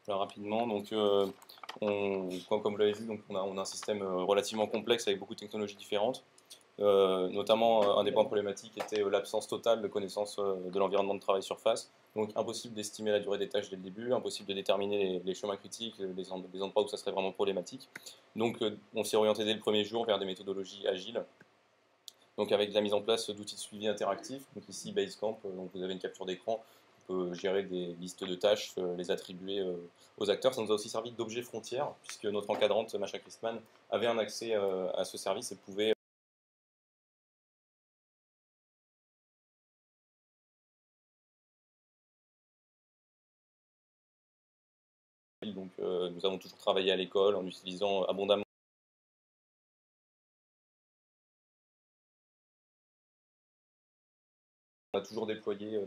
Alors, rapidement, donc, comme vous l'avez vu, donc, on a un système relativement complexe avec beaucoup de technologies différentes. Notamment, un des points problématiques était l'absence totale de connaissance de l'environnement de travail surface. Donc, impossible d'estimer la durée des tâches dès le début, impossible de déterminer les chemins critiques, les endroits où ça serait vraiment problématique. Donc, on s'est orienté dès le premier jour vers des méthodologies agiles. Donc, avec la mise en place d'outils de suivi interactifs. Donc, ici, Basecamp, donc vous avez une capture d'écran, on peut gérer des listes de tâches, les attribuer aux acteurs. Ça nous a aussi servi d'objet frontière, puisque notre encadrante, Masha Christman, avait un accès à ce service et pouvait donc, nous avons toujours travaillé à l'école en utilisant abondamment. On a toujours déployé,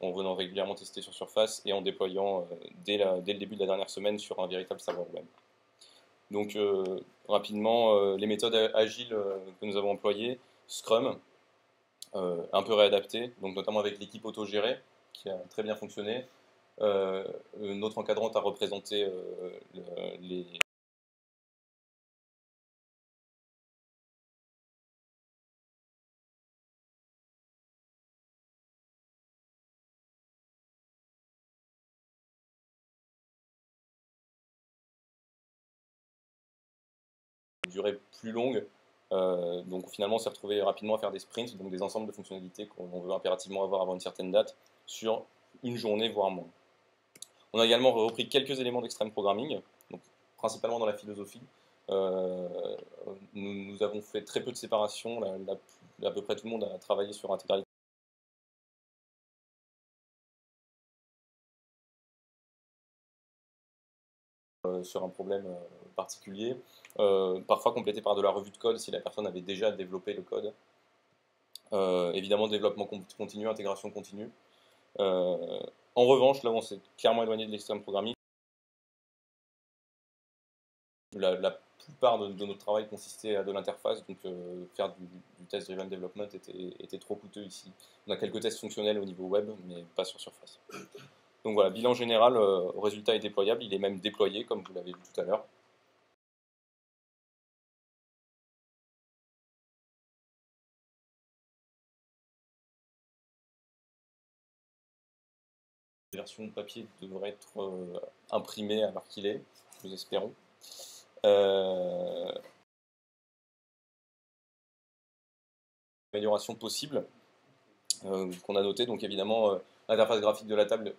en venant régulièrement tester sur Surface et en déployant dès le début de la dernière semaine sur un véritable serveur web. Donc, rapidement, les méthodes agiles que nous avons employées, Scrum, un peu réadapté, donc notamment avec l'équipe autogérée, qui a très bien fonctionné. Notre encadrante a représenté les durée plus longue. Donc finalement, on s'est retrouvé rapidement à faire des sprints, donc des ensembles de fonctionnalités qu'on veut impérativement avoir avant une certaine date, sur une journée, voire moins. On a également repris quelques éléments d'extreme programming, donc principalement dans la philosophie. Nous avons fait très peu de séparation, à peu près tout le monde a travaillé sur intégralité sur un problème particulier, parfois complété par de la revue de code si la personne avait déjà développé le code. Évidemment, développement continu, intégration continue. En revanche, là où on s'est clairement éloigné de l'extreme programming, la plupart de notre travail consistait à de l'interface, donc faire du test-driven development était trop coûteux ici. On a quelques tests fonctionnels au niveau web, mais pas sur Surface. Donc voilà, bilan général, le résultat est déployable, il est même déployé, comme vous l'avez vu tout à l'heure. La version papier devrait être imprimée à l'heure qu'il est, nous espérons. Amélioration possible qu'on a noté, donc évidemment l'interface graphique de la table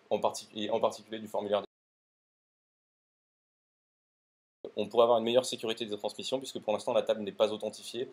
et en particulier du formulaire. On pourrait avoir une meilleure sécurité des transmissions puisque pour l'instant la table n'est pas authentifiée.